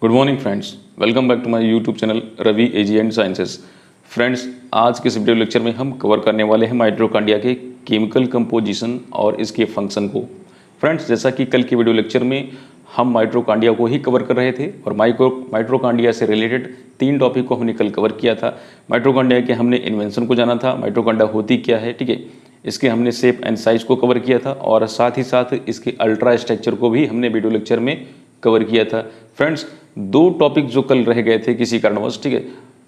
Good morning friends, welcome back to my YouTube channel Ravi AG and sciences. Friends, आज के इस video lecture में हम कवर करने वाले हैं माइटोकॉन्ड्रिया के केमिकल कंपोजिशन और इसके फंक्शन को। फ्रेंड्स, जैसा कि कल के वीडियो लेक्चर में हम माइटोकॉन्ड्रिया को ही कवर कर रहे थे और माइटोकॉन्ड्रिया से रिलेटेड 3 टॉपिक को हमने कल कवर किया था। माइटोकॉन्ड्रिया के हमने इन्वेंशन को जाना था, माइटोकॉन्ड्रिया होती क्या है, ठीक है, इसके हमने शेप एंड साइज को कवर किया था और साथ ही साथ इसके अल्ट्रा स्ट्रक्चर को भी हमने वीडियो लेक्चर में कवर किया था। फ्रेंड्स, 2 टॉपिक जो कल रह गए थे किसी कारणवश, ठीक है,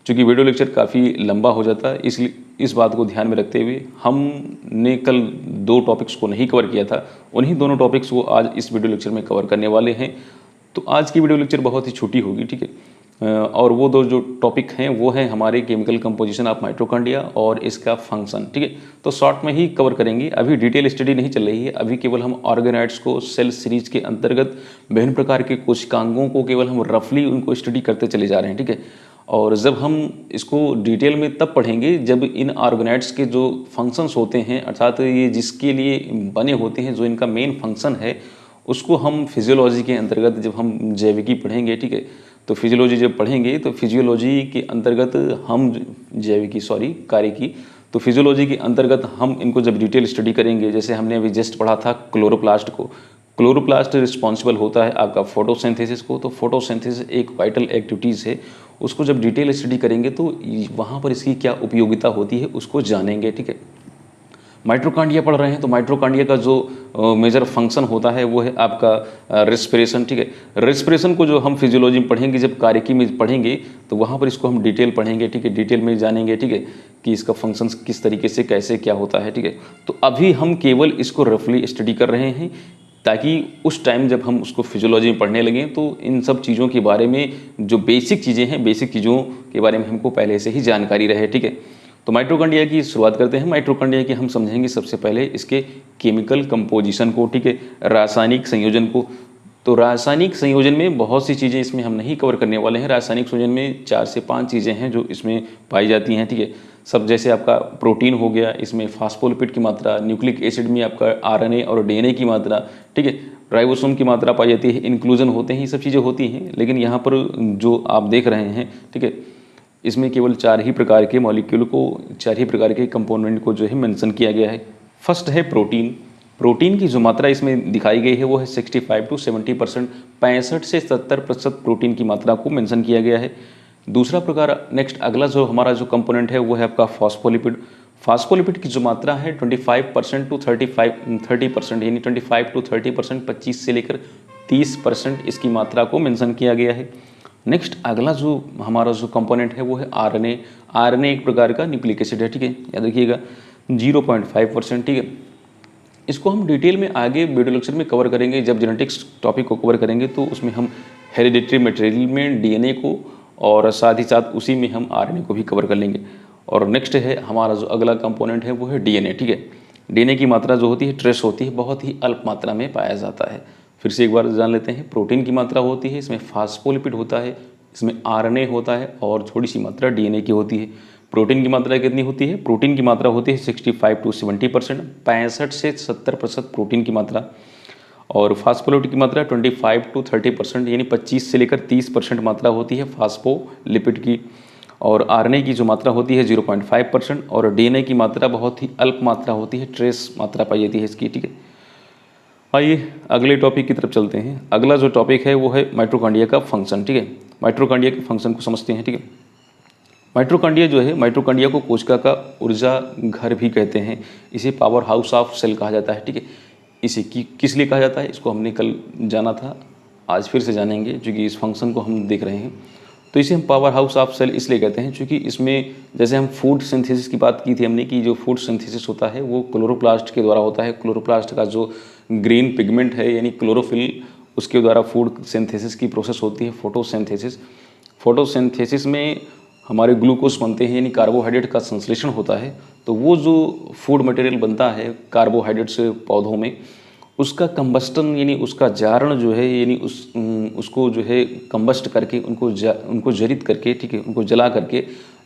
चूँकि वीडियो लेक्चर काफ़ी लंबा हो जाता है, इसलिए इस बात को ध्यान में रखते हुए हमने कल 2 टॉपिक्स को नहीं कवर किया था। उन्हीं दोनों टॉपिक्स को आज इस वीडियो लेक्चर में कवर करने वाले हैं। तो आज की वीडियो लेक्चर बहुत ही छोटी होगी, ठीक है, और वो 2 जो टॉपिक हैं वो हैं हमारे केमिकल कंपोजिशन ऑफ माइटोकॉन्ड्रिया और इसका फंक्शन, ठीक है। तो शॉर्ट में ही कवर करेंगे, अभी डिटेल स्टडी नहीं चल रही है, अभी केवल हम ऑर्गेनाइड्स को सेल सीरीज के अंतर्गत विभिन्न प्रकार के कोशिकांगों को केवल हम रफली उनको स्टडी करते चले जा रहे हैं, ठीक है। और जब हम इसको डिटेल में तब पढ़ेंगे जब इन ऑर्गेनाइड्स के जो फंक्शंस होते हैं, अर्थात ये जिसके लिए बने होते हैं, जो इनका मेन फंक्शन है, उसको हम फिजियोलॉजी के अंतर्गत जब हम जैविकी पढ़ेंगे, ठीक है, तो फिजियोलॉजी जब पढ़ेंगे तो फिजियोलॉजी के अंतर्गत हम कार्यकी, तो फिजियोलॉजी के अंतर्गत हम इनको जब डिटेल स्टडी करेंगे, जैसे हमने अभी जस्ट पढ़ा था क्लोरोप्लास्ट को। क्लोरोप्लास्ट रिस्पॉन्सिबल होता है आपका फोटोसिंथेसिस को, तो फोटोसिंथेसिस एक वाइटल एक्टिविटीज़ है, उसको जब डिटेल स्टडी करेंगे तो वहाँ पर इसकी क्या उपयोगिता होती है उसको जानेंगे, ठीक है। माइटोकॉन्ड्रिया पढ़ रहे हैं तो माइटोकॉन्ड्रिया का जो मेजर फंक्शन होता है वो है आपका रेस्पिरेशन, ठीक है। रेस्पिरेशन को जो हम फिजियोलॉजी में पढ़ेंगे, जब कार्यकी में पढ़ेंगे तो वहाँ पर इसको हम डिटेल पढ़ेंगे, ठीक है, डिटेल में जानेंगे, ठीक है, कि इसका फंक्शन किस तरीके से कैसे क्या होता है, ठीक है। तो अभी हम केवल इसको रफली स्टडी कर रहे हैं ताकि उस टाइम जब हम उसको फिजियोलॉजी में पढ़ने लगें तो इन सब चीज़ों के बारे में जो बेसिक चीज़ें हैं, बेसिक चीज़ों के बारे में हमको पहले से ही जानकारी रहे, ठीक है। तो माइटोकॉन्ड्रिया की शुरुआत करते हैं। माइटोकॉन्ड्रिया की हम समझेंगे सबसे पहले इसके केमिकल कंपोजिशन को, ठीक है, रासायनिक संयोजन को। तो रासायनिक संयोजन में बहुत सी चीज़ें इसमें हम नहीं कवर करने वाले हैं। रासायनिक संयोजन में 4 से 5 चीज़ें हैं जो इसमें पाई जाती हैं, ठीक है। सब जैसे आपका प्रोटीन हो गया, इसमें फास्फोलिपिड की मात्रा, न्यूक्लिक एसिड में आपका आरएनए और डीएनए की मात्रा, ठीक है, राइबोसोम की मात्रा पाई जाती है, इंक्लूजन होते हैं, ये सब चीज़ें होती हैं। लेकिन यहाँ पर जो आप देख रहे हैं, ठीक है, इसमें केवल 4 ही प्रकार के मॉलिक्यूल को, 4 ही प्रकार के कंपोनेंट को जो है मेंशन किया गया है। फर्स्ट है प्रोटीन। प्रोटीन की जो मात्रा इसमें दिखाई गई है वो है 65 to 70%, 65 से 70% प्रोटीन की मात्रा को मेंशन किया गया है। दूसरा प्रकार, नेक्स्ट अगला जो हमारा जो कंपोनेंट है वो है आपका फॉस्फोलिपिड। फॉस्फोलिपिड की जो मात्रा है 25% to 30%, यानी 25 to 30%, 25 से लेकर 30% इसकी मात्रा को मेंशन किया गया है। नेक्स्ट अगला जो हमारा जो कंपोनेंट है वो है आरएनए। आरएनए एक प्रकार का न्यूक्लिक एसिड है, ठीक है, याद रखिएगा, 0.5%, ठीक है। इसको हम डिटेल में आगे वीडियो लेक्चर में कवर करेंगे। जब जेनेटिक्स टॉपिक को कवर करेंगे तो उसमें हम हेरिडिटरी मटेरियल में डीएनए को और साथ ही साथ उसी में हम आरएनए को भी कवर कर लेंगे। और नेक्स्ट है हमारा जो अगला कंपोनेंट है वो है डीएनए, ठीक है। डीएनए की मात्रा जो होती है, ट्रेस होती है, बहुत ही अल्प मात्रा में पाया जाता है। फिर से एक बार जान लेते हैं, प्रोटीन की मात्रा होती है, इसमें फास्फोलिपिड होता है, इसमें आरएनए होता है और थोड़ी सी मात्रा डीएनए की होती है। प्रोटीन की मात्रा कितनी होती है? प्रोटीन की मात्रा होती है 65 to 70%, 65 से 70% प्रोटीन की मात्रा। और फास्फोलिपिड की मात्रा 25 to 30%, यानी 25 से लेकर 30% मात्रा होती है फास्फोलिपिड की। और आरएनए की जो मात्रा होती है 0.5% और डीएनए की मात्रा बहुत ही अल्प मात्रा होती है, ट्रेस मात्रा पाई जाती है इसकी, ठीक है। आइए अगले टॉपिक की तरफ चलते हैं। अगला जो टॉपिक है वो है माइटोकॉन्ड्रिया का फंक्शन, ठीक है। माइटोकॉन्ड्रिया के फंक्शन को समझते हैं, ठीक है। माइटोकॉन्ड्रिया जो है, माइटोकॉन्ड्रिया को कोशिका का ऊर्जा घर भी कहते हैं, इसे पावर हाउस ऑफ सेल कहा जाता है, ठीक है। इसे किस लिए कहा जाता है इसको हमने कल जाना था, आज फिर से जानेंगे क्योंकि इस फंक्शन को हम देख रहे हैं। तो इसे हम पावर हाउस ऑफ सेल इसलिए कहते हैं क्योंकि इसमें, जैसे हम फूड सिंथेसिस की बात की थी हमने, कि जो फूड सिंथेसिस होता है वो क्लोरोप्लास्ट के द्वारा होता है। क्लोरोप्लास्ट का जो ग्रीन पिगमेंट है यानी क्लोरोफिल, उसके द्वारा फूड सिंथेसिस की प्रोसेस होती है फोटोसिंथेसिस। फोटोसिंथेसिस में हमारे ग्लूकोज बनते हैं, यानी कार्बोहाइड्रेट का संश्लेषण होता है। तो वो जो फूड मटेरियल बनता है कार्बोहाइड्रेट से पौधों में, उसका कंबस्टन यानी उसका जारण जो है, यानी उसको जो है कंबस्ट करके उनको जरित करके, ठीक है, उनको जला करके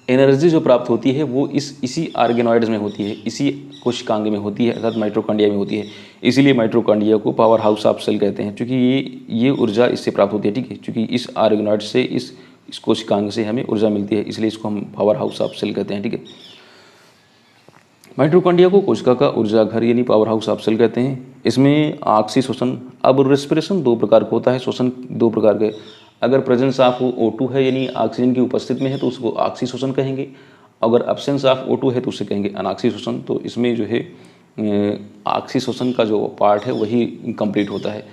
एनर्जी जो प्राप्त होती है वो इसी ऑर्गेनॉइड्स में होती है, इसी कोशिकांग में होती है, अर्थात माइटोकॉन्ड्रिया में होती है। इसीलिए माइटोकॉन्ड्रिया को पावर हाउस ऑफ सेल कहते हैं, क्योंकि ये ऊर्जा इससे प्राप्त होती है, ठीक है। क्योंकि इस ऑर्गेनॉइड से इस कोशिकांग से हमें ऊर्जा मिलती है, इसलिए इसको हम पावर हाउस ऑफ सेल कहते हैं, ठीक है। माइटोकॉन्ड्रिया को कोशिका का ऊर्जा घर यानी पावर हाउस ऑफ सेल कहते हैं। इसमें ऑक्सी शोषण, अब रेस्पिरेशन दो प्रकार का होता है, शोषण दो प्रकार के। अगर प्रेजेंस ऑफ O2 है यानी ऑक्सीजन की उपस्थिति में है तो उसको ऑक्सी शोषण कहेंगे। अगर एब्सेंस ऑफ O2 है तो उसे कहेंगे अनऑक्सी शोषण। तो इसमें जो है ऑक्सी शोषण का जो पार्ट है वही कंप्लीट होता है।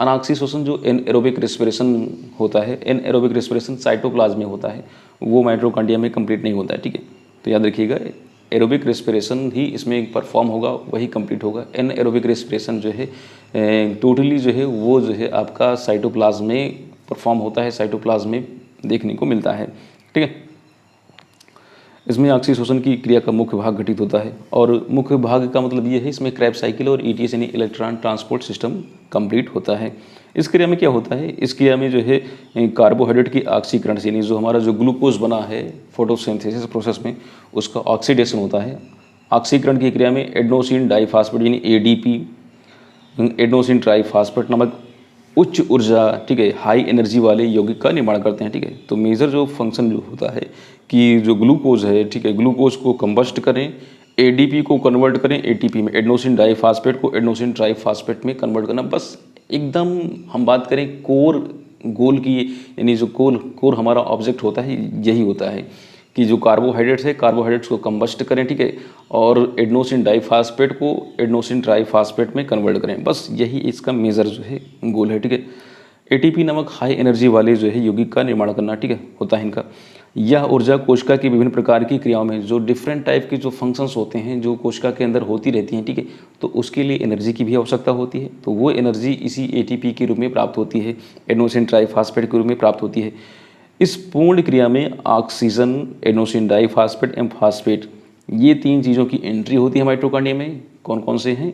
अनऑक्सी शोषण जो एनएरोबिक रेस्पिरेशन होता है, एनएरोबिक रेस्पिरेशन साइटोप्लाज्म में होता है, वो माइटोकॉन्ड्रिया में कंप्लीट नहीं होता है, ठीक है। तो याद रखिएगा, एरोबिक रेस्पिरेशन ही इसमें परफॉर्म होगा, वही कंप्लीट होगा। एनएरोबिक रेस्पिरेशन जो है टोटली जो है वो जो है आपका साइटोप्लाज्म में परफॉर्म होता है, साइटोप्लाज्म में देखने को मिलता है, ठीक है। इसमें ऑक्सी शोषण की क्रिया का मुख्य भाग घटित होता है, और मुख्य भाग का मतलब ये है इसमें क्रेब्स साइकिल और ETS यानी इलेक्ट्रॉन ट्रांसपोर्ट सिस्टम कंप्लीट होता है। इस क्रिया में क्या होता है, इस क्रिया में जो है कार्बोहाइड्रेट की ऑक्सीकरण यानी जो हमारा जो ग्लूकोज बना है फोटोसिंथेसिस प्रोसेस में, उसका ऑक्सीडेशन होता है। ऑक्सीकरण की क्रिया में एडेनोसिन डाइफॉस्फेट यानी ADP, एडेनोसिन ट्राइफॉस्फेट नामक उच्च ऊर्जा, ठीक है, हाई एनर्जी वाले यौगिक का निर्माण करते हैं, ठीक है। तो मेजर जो फंक्शन जो होता है कि जो ग्लूकोज है, ठीक है, ग्लूकोज को कंबस्ट करें, ADP को कन्वर्ट करें ATP में, एडेनोसिन डाइफॉस्फेट को एडेनोसिन ट्राइफॉस्फेट में कन्वर्ट करना। बस एकदम हम बात करें कोर गोल की, यानी जो कोर हमारा ऑब्जेक्ट होता है यही होता है कि जो कार्बोहाइड्रेट्स है, कार्बोहाइड्रेट्स को कंबस्ट करें, ठीक है, और एडेनोसिन डाइफॉस्फेट को एडेनोसिन ट्राइफॉस्फेट में कन्वर्ट करें। बस यही इसका मेजर जो है गोल है, ठीक है। ATP नामक हाई एनर्जी वाले जो है यौगिक का निर्माण करना, ठीक है, होता है इनका। यह ऊर्जा कोशिका की विभिन्न प्रकार की क्रियाओं में जो डिफरेंट टाइप के जो फंक्शंस होते हैं जो कोशिका के अंदर होती रहती हैं, ठीक है, तो उसके लिए एनर्जी की भी आवश्यकता होती है। तो वो एनर्जी इसी ATP के रूप में प्राप्त होती है, एडेनोसिन ट्राइफॉस्फेट के रूप में प्राप्त होती है। इस पूर्ण क्रिया में oxygen, adenosine diphosphate, M phosphate, ये तीन चीज़ों की एंट्री होती है माइटोकॉन्ड्रिया में। कौन कौन से हैं?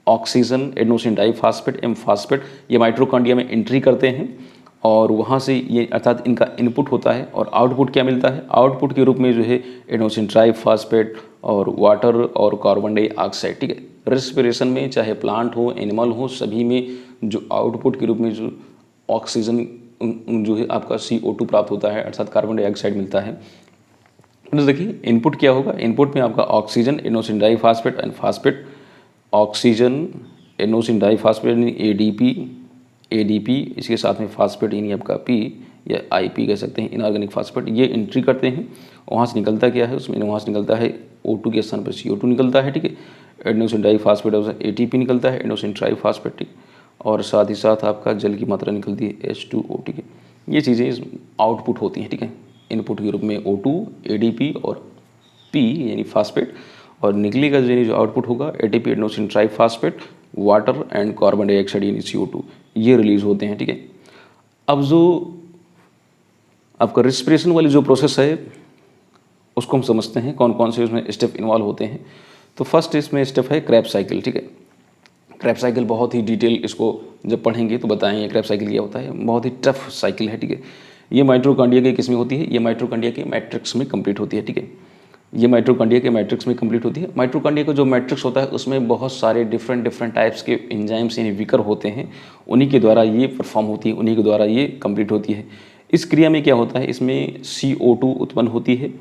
Oxygen, adenosine diphosphate, M phosphate, ये माइटोकॉन्ड्रिया में एंट्री करते हैं, और वहाँ से ये अर्थात इनका इनपुट होता है, और आउटपुट क्या मिलता है? आउटपुट के रूप में जो है एडेनोसिन ट्राइफॉस्फेट और वाटर और कार्बन डाइऑक्साइड, ठीक है। रेस्पिरेशन में चाहे प्लांट हो, एनिमल हो, सभी में जो आउटपुट के रूप में जो ऑक्सीजन जो है आपका CO2 प्राप्त होता है, अर्थात कार्बन डाइऑक्साइड मिलता है। देखिए इनपुट क्या होगा, इनपुट में आपका oxygen, adenosine diphosphate and phosphate, oxygen, adenosine diphosphate यानी ADP, इसके साथ में फॉस्फेट यानी आपका P या IP कह सकते हैं, इनऑर्गेनिक फॉस्फेट, ये एंट्री करते हैं। वहाँ से निकलता क्या है, उसमें वहाँ से निकलता है O2 के स्थान पर CO2 निकलता है, ठीक है। एडेनोसिन डाइफॉस्फेट ATP निकलता है, एडेनोसिन ट्राइफॉस्फेट, ठीक, और साथ ही साथ आपका जल की मात्रा निकलती है H2O, ठीक है। ये चीज़ें आउटपुट होती हैं, ठीक है। इनपुट के रूप में O2, ADP और P यानी फॉस्फेट, और निकलेगा जो आउटपुट होगा ATP, adenosine triphosphate, water and carbon dioxide यानी CO2, ये रिलीज होते हैं, ठीक है। अब जो आपका रिस्पिरेशन वाली जो प्रोसेस है उसको हम समझते हैं, कौन कौन से उसमें स्टेप इन्वॉल्व होते हैं। तो फर्स्ट इसमें स्टेप है क्रेब्स साइकिल, ठीक है। क्रेब्स साइकिल बहुत ही डिटेल, इसको जब पढ़ेंगे तो बताएंगे क्रेब्स साइकिल क्या होता है। बहुत ही टफ साइकिल है, ठीक है। ये माइटोकॉन्ड्रिया के किस में होती है? ये माइटोकॉन्ड्रिया के मैट्रिक्स में कंप्लीट होती है, ठीक है। ये माइटोकॉन्ड्रिया के मैट्रिक्स में कंप्लीट होती है। माइटोकॉन्ड्रिया का जो मैट्रिक्स होता है उसमें बहुत सारे डिफरेंट टाइप्स के एंजाइम्स यानी विकर होते हैं, उन्हीं के द्वारा ये परफॉर्म होती है, उन्हीं के द्वारा ये कंप्लीट होती है। इस क्रिया में क्या होता है, इसमें CO2 उत्पन्न होती है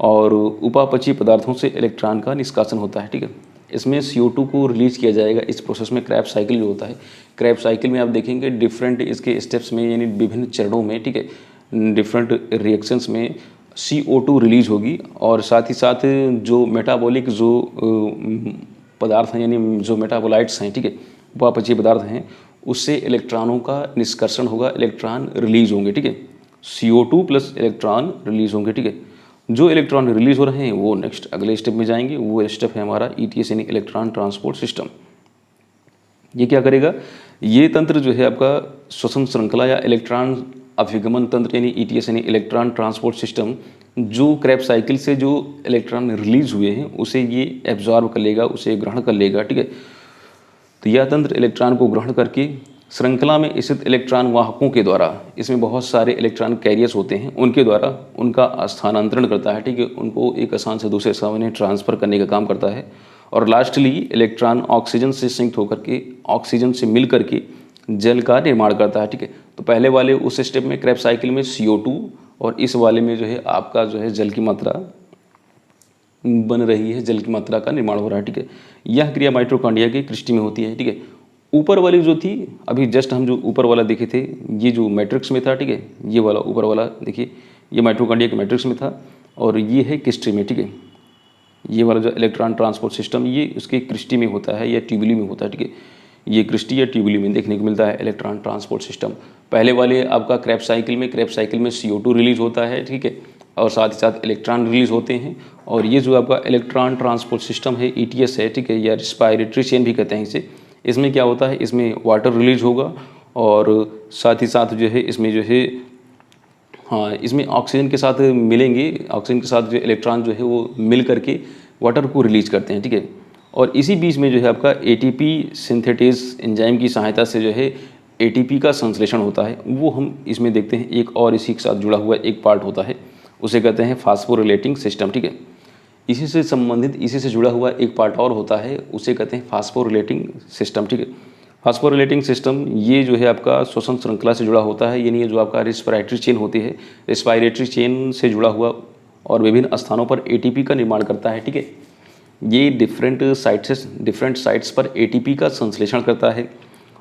और उपापचयी पदार्थों से इलेक्ट्रॉन का निष्कासन होता है, ठीक है। इसमें CO2 को रिलीज किया जाएगा इस प्रोसेस में। क्रेब्स साइकिल जो होता है, क्रेब्स साइकिल में आप देखेंगे डिफरेंट इसके स्टेप्स में यानी विभिन्न चरणों में, ठीक है, डिफरेंट रिएक्शंस में CO2 रिलीज होगी, और साथ ही साथ जो मेटाबॉलिक जो पदार्थ हैं यानी जो मेटाबोलाइट्स हैं, ठीक है, उपापचयी पदार्थ हैं, उससे इलेक्ट्रॉनों का निष्कर्षण होगा, इलेक्ट्रॉन रिलीज होंगे, ठीक है। CO2 प्लस इलेक्ट्रॉन रिलीज होंगे, ठीक है। जो इलेक्ट्रॉन रिलीज हो रहे हैं वो नेक्स्ट अगले स्टेप में जाएंगे, वो स्टेप है हमारा ETS यानी इलेक्ट्रॉन ट्रांसपोर्ट सिस्टम। ये क्या करेगा, ये तंत्र जो है आपका श्वसन श्रृंखला या इलेक्ट्रॉन अभिगमन तंत्र यानी ETS यानी इलेक्ट्रॉन ट्रांसपोर्ट सिस्टम, जो क्रेब्स साइकिल से जो इलेक्ट्रॉन रिलीज हुए हैं उसे ये एब्जॉर्ब कर लेगा, उसे ग्रहण कर लेगा, ठीक है। तो यह तंत्र इलेक्ट्रॉन को ग्रहण करके श्रृंखला में स्थित इलेक्ट्रॉन वाहकों के द्वारा, इसमें बहुत सारे इलेक्ट्रॉन कैरियर्स होते हैं, उनके द्वारा उनका स्थानांतरण करता है, ठीक है, उनको एक स्थान से दूसरे स्थान में ट्रांसफ़र करने का काम करता है। और लास्टली इलेक्ट्रॉन ऑक्सीजन से संयुक्त होकर के, ऑक्सीजन से मिल करके जल का निर्माण करता है, ठीक है। तो पहले वाले उस स्टेप में क्रेब्स साइकिल में CO2 और इस वाले में जो है आपका जो है जल की मात्रा बन रही है, जल की मात्रा का निर्माण हो रहा है, ठीक है। यह क्रिया माइटोकॉन्ड्रिया की क्रिस्टी में होती है, ठीक है। ऊपर वाली जो थी, अभी जस्ट हम जो ऊपर वाला देखे थे, ये जो मैट्रिक्स में था, ठीक है, ये वाला ऊपर वाला देखिए, ये माइटोकॉन्ड्रिया के मैट्रिक्स में था और ये है क्रिस्टी में, ठीक है। ये वाला जो इलेक्ट्रॉन ट्रांसपोर्ट सिस्टम, ये उसके क्रिस्टी में होता है या ट्यूबुली में होता है, ठीक है। ये क्रिस्टी या ट्यूबुली में देखने को मिलता है इलेक्ट्रॉन ट्रांसपोर्ट सिस्टम। पहले वाले आपका क्रेब्स साइकिल में CO2 रिलीज होता है, ठीक है, और साथ ही साथ इलेक्ट्रॉन रिलीज होते हैं। और ये जो आपका इलेक्ट्रॉन ट्रांसपोर्ट सिस्टम है, ETS है, ठीक है, या रेस्पिरेटरी चेन भी कहते हैं इसे। इसमें क्या होता है, इसमें वाटर रिलीज होगा और साथ ही साथ जो है इसमें जो है, हाँ, इसमें ऑक्सीजन के साथ मिलेंगे, ऑक्सीजन के साथ जो इलेक्ट्रॉन जो है वो मिल करके वाटर को रिलीज करते हैं, ठीक है। और इसी बीच में जो है आपका ATP सिंथेटेज एंजाइम की सहायता से जो है ATP का संश्लेषण होता है, वो हम इसमें देखते हैं। एक और इसी के साथ जुड़ा हुआ एक पार्ट होता है, उसे कहते हैं फास्फोरिलेटिंग सिस्टम, ठीक है। इसी से संबंधित, इसी से जुड़ा हुआ एक पार्ट और होता है, उसे कहते हैं फास्फोरिलेटिंग सिस्टम, ठीक है। फास्फोरिलेटिंग सिस्टम ये जो है आपका श्वसन श्रृंखला से जुड़ा होता है, यानी ये जो आपका रेस्पिरेटरी चेन होती है, रेस्पिरेटरी चेन से जुड़ा हुआ और विभिन्न स्थानों पर ATP का निर्माण करता है, ठीक है। ये डिफरेंट साइट्स पर ATP का संश्लेषण करता है।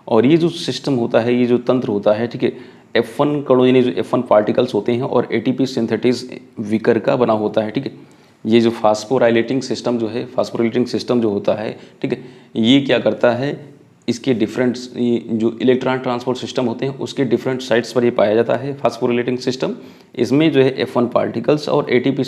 और ये जो सिस्टम होता है, ये जो तंत्र होता है, ठीक है, F1 कणों यानी जो F1 पार्टिकल्स होते हैं और ATP सिंथेटेज विकर का बना होता है, ठीक है। ये जो फास्फोराइलेटिंग सिस्टम जो है, फास्फोराइलेटिंग सिस्टम जो होता है, ठीक है, ये क्या करता है, इसके डिफरेंट जो इलेक्ट्रॉन ट्रांसपोर्ट सिस्टम होते हैं उसके डिफरेंट साइट्स पर ये पाया जाता है फास्फोरिलेटिंग सिस्टम। इसमें जो है F1 पार्टिकल्स और ATP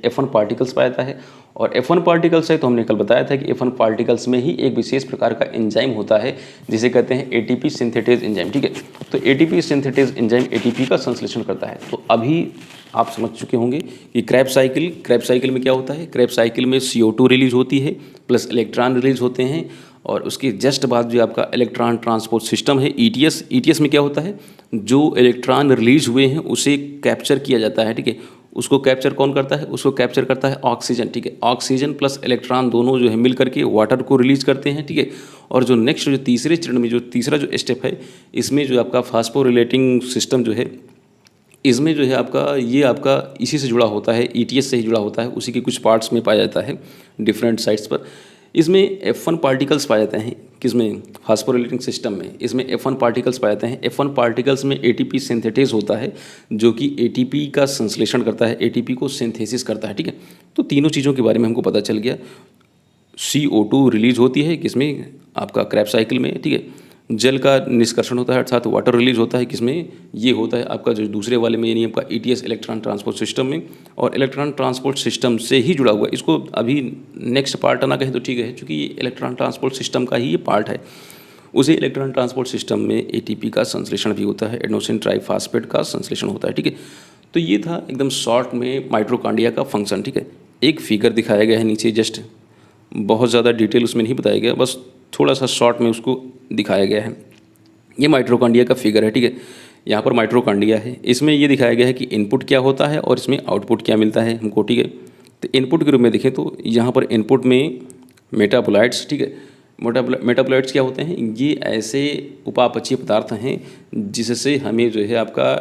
F1 पार्टिकल्स पाया जाता है। और F1 पार्टिकल्स है तो हमने कल बताया था कि F1 पार्टिकल्स में ही एक विशेष प्रकार का एंजाइम होता है जिसे कहते हैं ATP सिंथेटेज एंजाइम, ठीक है। तो ATP सिंथेटेज एंजाइम ATP का संश्लेषण करता है। तो अभी आप समझ चुके होंगे कि क्रेब्स साइकिल में क्या होता है। क्रेब्स साइकिल में CO2 रिलीज होती है प्लस इलेक्ट्रॉन रिलीज होते हैं और उसके जस्ट बाद जो आपका इलेक्ट्रॉन ट्रांसपोर्ट सिस्टम है ETS में क्या होता है, जो इलेक्ट्रॉन रिलीज हुए हैं उसे कैप्चर किया जाता है, ठीक है। उसको कैप्चर कौन करता है, उसको कैप्चर करता है ऑक्सीजन, ठीक है। ऑक्सीजन प्लस इलेक्ट्रॉन दोनों जो है मिल करके वाटर को रिलीज करते हैं, ठीक है। और जो नेक्स्ट जो तीसरे चरण में जो तीसरा जो स्टेप है, इसमें जो आपका फास्फोरिलेटिंग सिस्टम जो है, इसमें जो है आपका ये आपका इसी से जुड़ा होता है, ETS से ही जुड़ा होता है, उसी के कुछ पार्ट्स में पाया जाता है डिफरेंट साइट्स पर। इसमें F1 पार्टिकल्स पाए जाते हैं, किसमें, फास्फोरिलेटिंग सिस्टम में। इसमें F1 पार्टिकल्स पाए जाते हैं। F1 पार्टिकल्स में ATP सिंथेटेज होता है जो कि ATP का संश्लेषण करता है, ATP को सिंथेसिस करता है, ठीक है। तो तीनों चीज़ों के बारे में हमको पता चल गया। CO2 रिलीज होती है किसमें, आपका क्रेब्स साइकिल में, ठीक है। जल का निष्कर्षण होता है अर्थात वाटर रिलीज होता है किसमें, ये होता है आपका जो दूसरे वाले में, यानी आपका ETS इलेक्ट्रॉन ट्रांसपोर्ट सिस्टम में। और इलेक्ट्रॉन ट्रांसपोर्ट सिस्टम से ही जुड़ा हुआ है, इसको अभी नेक्स्ट पार्ट ना कहें तो ठीक है, क्योंकि ये इलेक्ट्रॉन ट्रांसपोर्ट सिस्टम का ही ये पार्ट है। उसे इलेक्ट्रॉन ट्रांसपोर्ट सिस्टम में ATP का संश्लेषण भी होता है, एडेनोसिन ट्राइफॉस्फेट का संश्लेषण होता है, ठीक है। तो ये था एकदम शॉर्ट में माइटोकॉन्ड्रिया का फंक्शन, ठीक है। एक फिगर दिखाया गया है नीचे, जस्ट बहुत ज़्यादा डिटेल उसमें नहीं बताया गया, बस थोड़ा सा शॉर्ट में उसको दिखाया गया है। ये माइटोकॉन्ड्रिया का फिगर है, ठीक है। यहाँ पर माइटोकॉन्ड्रिया है, इसमें ये दिखाया गया है कि इनपुट क्या होता है और इसमें आउटपुट क्या मिलता है हमको, ठीक है। तो इनपुट के रूप में देखें तो यहाँ पर इनपुट में मेटाबोलाइट्स, ठीक है। मेटाबोलाइट्स क्या होते हैं, ये ऐसे उपापचयी पदार्थ हैं जिससे हमें जो है आपका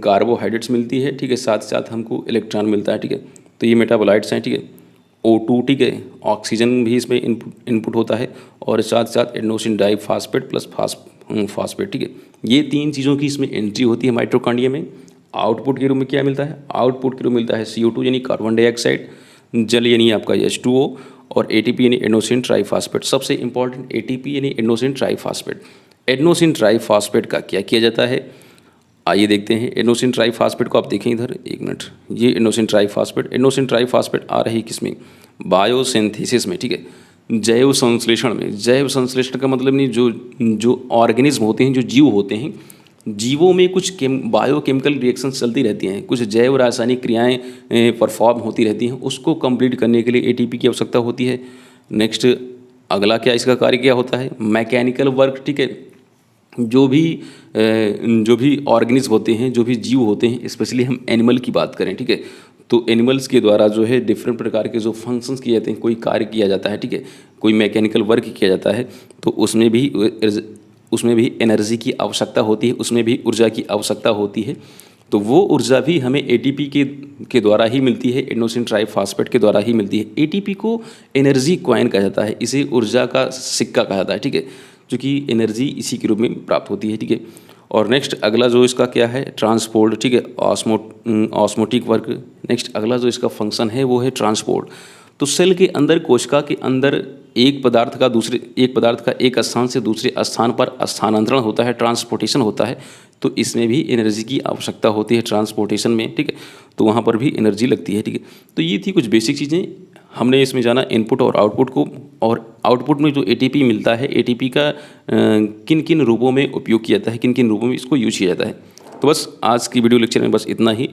कार्बोहाइड्रेट्स मिलती है, ठीक है, साथ साथ हमको इलेक्ट्रॉन मिलता है, ठीक है। तो ये मेटाबोलाइट्स हैं, ठीक है। O2, ठीक है, ऑक्सीजन भी इसमें इनपुट होता है और साथ साथ एडेनोसिन डाइफॉस्फेट प्लस फास्फेट, ठीक है। ये तीन चीज़ों की इसमें एंट्री होती है माइटोकॉन्ड्रिया में। आउटपुट के रूप में क्या मिलता है, आउटपुट के रूप में मिलता है CO2 यानी कार्बन डाइऑक्साइड, जल यानी आपका H2O और ATP यानी एडेनोसिन ट्राइफॉस्फेट। सबसे इंपॉर्टेंट ATP यानी एडेनोसिन ट्राइफॉस्फेट। एडेनोसिन ट्राइफॉस्फेट का क्या किया जाता है, आइए देखते हैं। एडेनोसिन ट्राइफॉस्फेट को आप देखें इधर, एक मिनट, ये एडेनोसिन ट्राइफॉस्फेट आ रही किसमें, बायोसिंथेसिस में, ठीक है, जैव संश्लेषण में। जैव संश्लेषण का मतलब नहीं, जो ऑर्गेनिज्म होते हैं, जो जीव होते हैं, जीवों में कुछ बायोकेमिकल रिएक्शन चलती रहती हैं, कुछ जैव रासायनिक क्रियाएं परफॉर्म होती रहती हैं, उसको कंप्लीट करने के लिए ATP की आवश्यकता होती है। नेक्स्ट अगला क्या इसका कार्य क्या होता है, मैकेनिकल वर्क, ठीक है, जो भी ऑर्गेनिज्म होते हैं, जो भी जीव होते हैं, स्पेशली हम एनिमल की बात करें, ठीक है, तो एनिमल्स के द्वारा जो है डिफरेंट प्रकार के जो फंक्शंस किए जाते हैं, कोई कार्य किया जाता है, ठीक है, कोई मैकेनिकल वर्क किया जाता है, तो उसमें भी एनर्जी की आवश्यकता होती है, उसमें भी ऊर्जा की आवश्यकता होती है। तो वो ऊर्जा भी हमें एटीपी के द्वारा ही मिलती है, एडेनोसिन ट्राइफॉस्फेट के द्वारा ही मिलती है। एटीपी को एनर्जी कॉइन कहा जाता है, इसे ऊर्जा का सिक्का कहा जाता है, ठीक है, जो कि एनर्जी इसी के रूप में प्राप्त होती है, ठीक है। और नेक्स्ट अगला जो इसका क्या है, ट्रांसपोर्ट, ठीक है, ऑस्मोटिक वर्क। नेक्स्ट अगला जो इसका फंक्शन है वो है ट्रांसपोर्ट। तो सेल के अंदर, कोशिका के अंदर एक पदार्थ का एक स्थान से दूसरे स्थान पर स्थानांतरण होता है, ट्रांसपोर्टेशन होता है। तो इसमें भी एनर्जी की आवश्यकता होती है ट्रांसपोर्टेशन में, ठीक है, तो वहाँ पर भी एनर्जी लगती है, ठीक है। तो ये थी कुछ बेसिक चीज़ें, हमने इसमें जाना इनपुट और आउटपुट को, और आउटपुट में जो एटीपी मिलता है, एटीपी का किन किन रूपों में उपयोग किया जाता है, किन किन रूपों में इसको यूज किया जाता है। तो बस आज की वीडियो लेक्चर में बस इतना ही।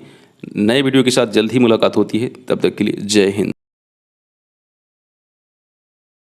नए वीडियो के साथ जल्द ही मुलाकात होती है, तब तक के लिए जय हिंद।